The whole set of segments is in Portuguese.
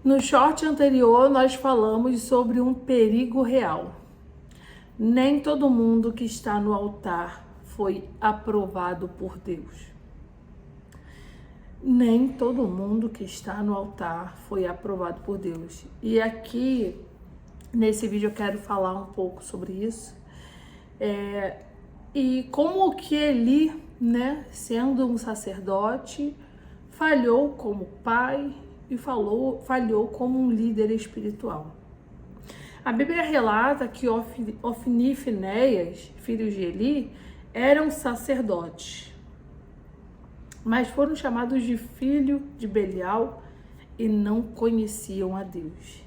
No short anterior, nós falamos sobre um perigo real. Nem todo mundo que está no altar foi aprovado por Deus. Nem todo mundo que está no altar foi aprovado por Deus. E aqui, nesse vídeo, eu quero falar um pouco sobre isso. E como que Eli, sendo um sacerdote, falhou como pai e falhou como um líder espiritual. A Bíblia relata que Ofni e Finéias, filhos de Eli, eram sacerdotes, mas foram chamados de filho de Belial e não conheciam a Deus.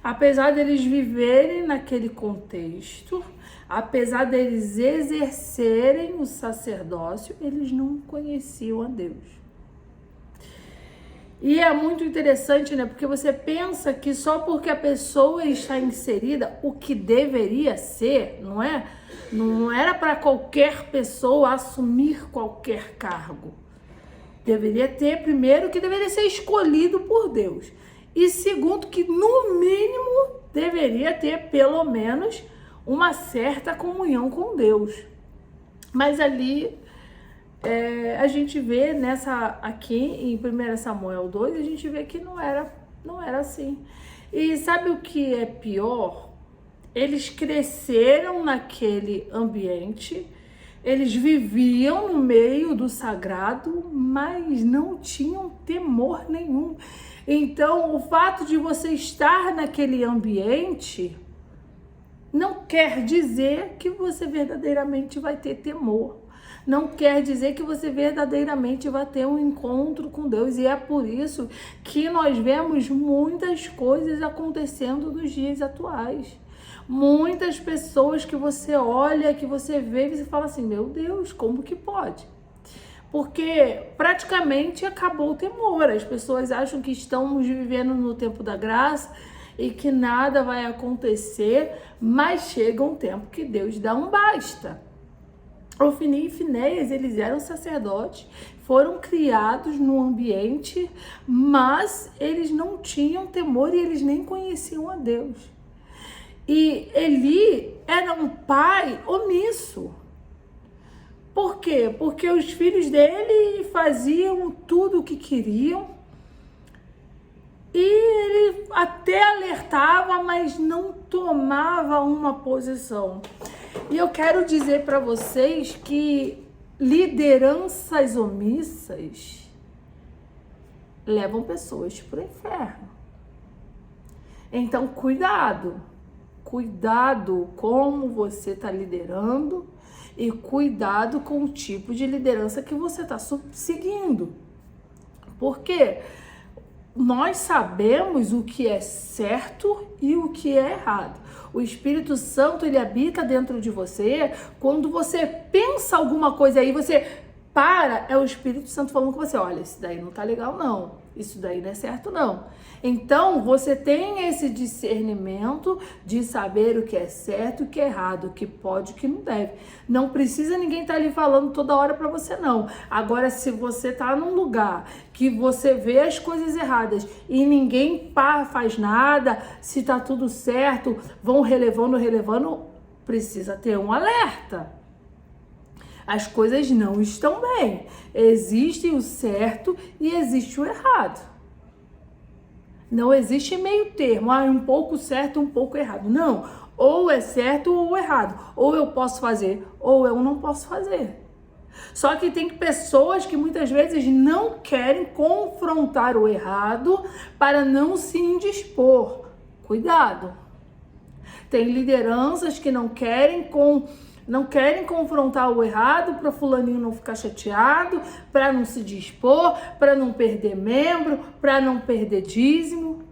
Apesar deles viverem naquele contexto, apesar deles exercerem o sacerdócio, eles não conheciam a Deus. E é muito interessante, porque você pensa que só porque a pessoa está inserida, o que deveria ser, não é? Não era para qualquer pessoa assumir qualquer cargo. Deveria ter, primeiro, que deveria ser escolhido por Deus. E segundo, que no mínimo deveria ter pelo menos uma certa comunhão com Deus. Mas ali a gente vê aqui em 1 Samuel 2, a gente vê que não era assim. E sabe o que é pior? Eles cresceram naquele ambiente, eles viviam no meio do sagrado, mas não tinham temor nenhum. Então, o fato de você estar naquele ambiente não quer dizer que você verdadeiramente vai ter temor. Não quer dizer que você verdadeiramente vai ter um encontro com Deus. E é por isso que nós vemos muitas coisas acontecendo nos dias atuais. Muitas pessoas que você olha, que você vê e você fala assim, meu Deus, como que pode? Porque praticamente acabou o temor. As pessoas acham que estamos vivendo no tempo da graça e que nada vai acontecer, mas chega um tempo que Deus dá um basta. Ofni e Finéias, eles eram sacerdotes, foram criados no ambiente, mas eles não tinham temor e eles nem conheciam a Deus. E Eli era um pai omisso. Por quê? Porque os filhos dele faziam tudo o que queriam e ele até alertava, mas não tomava uma posição. E eu quero dizer para vocês que lideranças omissas levam pessoas para o inferno. Então, cuidado como você está liderando e cuidado com o tipo de liderança que você está seguindo. Porque nós sabemos o que é certo e o que é errado. O Espírito Santo, ele habita dentro de você. Quando você pensa alguma coisa aí, você para, é o Espírito Santo falando com você, olha, isso daí não tá legal não, isso daí não é certo não. Então, você tem esse discernimento de saber o que é certo e o que é errado, o que pode e o que não deve. Não precisa ninguém estar ali falando toda hora para você não. Agora, se você tá num lugar que você vê as coisas erradas e ninguém faz nada, se tá tudo certo, vão relevando, precisa ter um alerta. As coisas não estão bem. Existe o certo e existe o errado. Não existe meio termo, um pouco certo, um pouco errado. Não, ou é certo ou errado. Ou eu posso fazer, ou eu não posso fazer. Só que tem pessoas que muitas vezes não querem confrontar o errado para não se indispor. Cuidado. Tem lideranças que não querem confrontar o errado para fulaninho não ficar chateado, para não se dispor, para não perder membro, para não perder dízimo.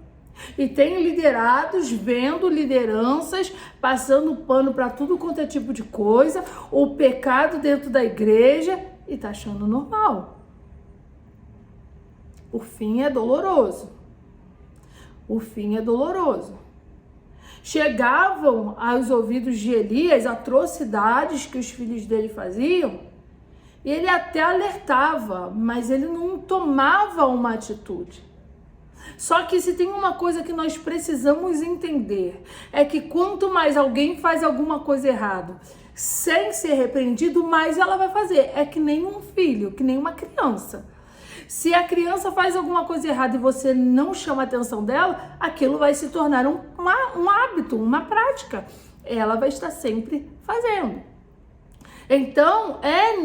E tem liderados vendo lideranças passando pano para tudo quanto é tipo de coisa, o pecado dentro da igreja e tá achando normal. O fim é doloroso. O fim é doloroso. Chegavam aos ouvidos de Eli as atrocidades que os filhos dele faziam, e ele até alertava, mas ele não tomava uma atitude. Só que se tem uma coisa que nós precisamos entender, é que quanto mais alguém faz alguma coisa errada, sem ser repreendido, mais ela vai fazer. É que nem um filho, que nem uma criança. Se a criança faz alguma coisa errada e você não chama a atenção dela, aquilo vai se tornar um hábito, uma prática. Ela vai estar sempre fazendo. Então, era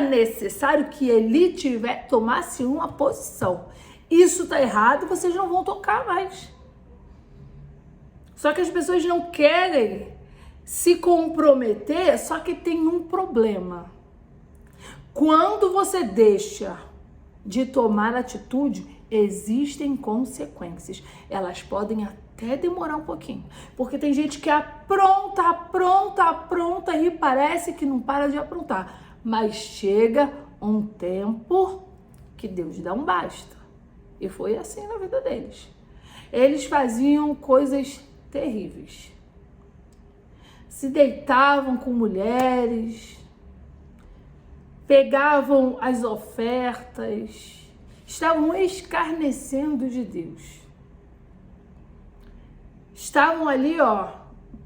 necessário que Eli tomasse uma posição. Isso tá errado, vocês não vão tocar mais. Só que as pessoas não querem se comprometer, só que tem um problema. Quando você deixa de tomar atitude, existem consequências. Elas podem até demorar um pouquinho. Porque tem gente que apronta e parece que não para de aprontar. Mas chega um tempo que Deus dá um basta. E foi assim na vida deles. Eles faziam coisas terríveis. Se deitavam com mulheres, pegavam as ofertas, estavam escarnecendo de Deus. Estavam ali,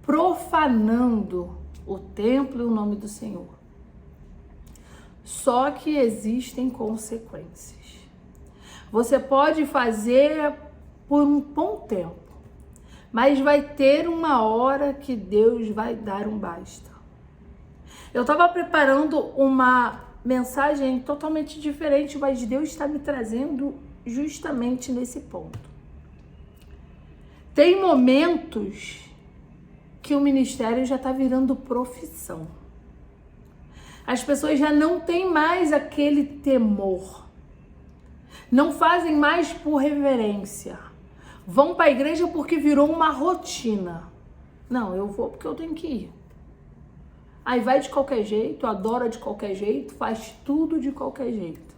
profanando o templo e o nome do Senhor. Só que existem consequências. Você pode fazer por um bom tempo, mas vai ter uma hora que Deus vai dar um basta. Eu estava preparando uma mensagem totalmente diferente, mas Deus está me trazendo justamente nesse ponto. Tem momentos que o ministério já está virando profissão. As pessoas já não têm mais aquele temor. Não fazem mais por reverência. Vão para a igreja porque virou uma rotina. Não, eu vou porque eu tenho que ir. Aí vai de qualquer jeito, adora de qualquer jeito, faz tudo de qualquer jeito.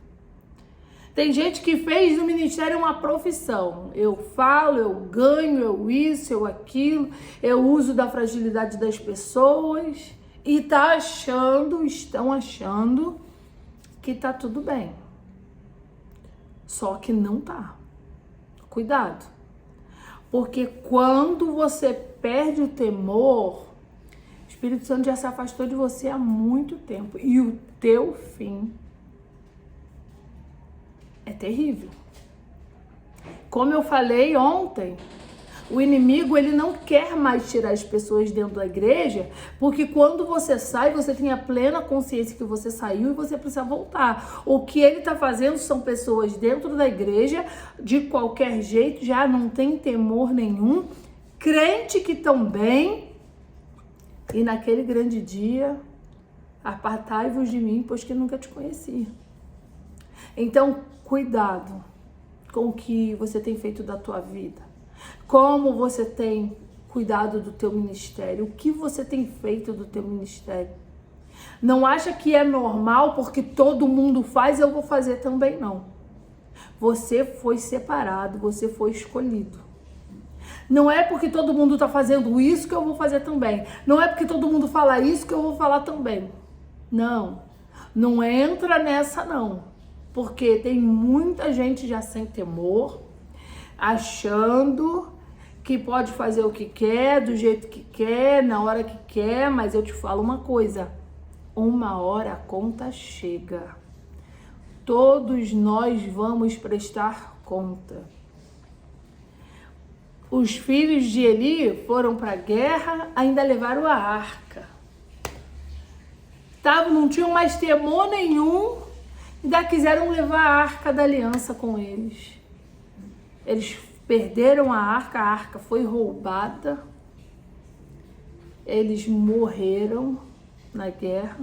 Tem gente que fez do ministério uma profissão. Eu falo, eu ganho, eu isso, eu aquilo, eu uso da fragilidade das pessoas e estão achando que tá tudo bem. Só que não tá. Cuidado. Porque quando você perde o temor, o Espírito Santo já se afastou de você há muito tempo. E o teu fim é terrível. Como eu falei ontem, o inimigo, ele não quer mais tirar as pessoas dentro da igreja, porque quando você sai, você tem a plena consciência que você saiu e você precisa voltar. O que ele está fazendo são pessoas dentro da igreja, de qualquer jeito, já não tem temor nenhum, crente que estão bem, e naquele grande dia, apartai-vos de mim, pois que nunca te conheci. Então, cuidado com o que você tem feito da tua vida. Como você tem cuidado do teu ministério? O que você tem feito do teu ministério? Não acha que é normal porque todo mundo faz, eu vou fazer também, não. Você foi separado, você foi escolhido. Não é porque todo mundo está fazendo isso que eu vou fazer também. Não é porque todo mundo fala isso que eu vou falar também. Não, não entra nessa não. Porque tem muita gente já sem temor, achando que pode fazer o que quer, do jeito que quer, na hora que quer, mas eu te falo uma coisa, uma hora a conta chega. Todos nós vamos prestar conta. Os filhos de Eli foram para a guerra, ainda levaram a arca. Não tinham mais temor nenhum, ainda quiseram levar a arca da aliança com eles. Eles perderam a arca foi roubada, eles morreram na guerra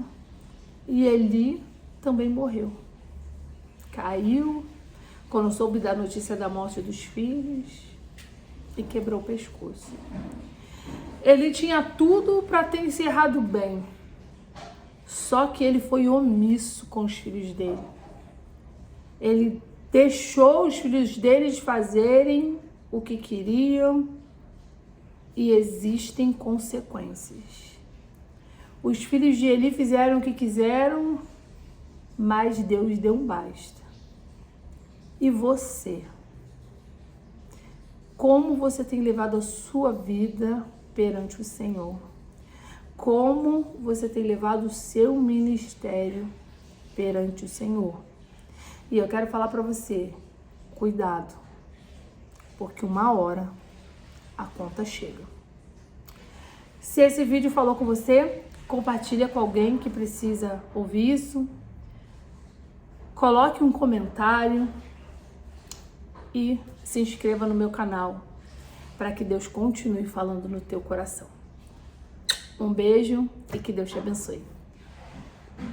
e Eli também morreu. Caiu quando soube da notícia da morte dos filhos e quebrou o pescoço. Ele tinha tudo para ter encerrado bem, só que ele foi omisso com os filhos dele. Ele deixou os filhos deles fazerem o que queriam e existem consequências. Os filhos de Eli fizeram o que quiseram, mas Deus deu um basta. E você? Como você tem levado a sua vida perante o Senhor? Como você tem levado o seu ministério perante o Senhor? E eu quero falar para você, cuidado, porque uma hora a conta chega. Se esse vídeo falou com você, compartilha com alguém que precisa ouvir isso. Coloque um comentário e se inscreva no meu canal para que Deus continue falando no teu coração. Um beijo e que Deus te abençoe.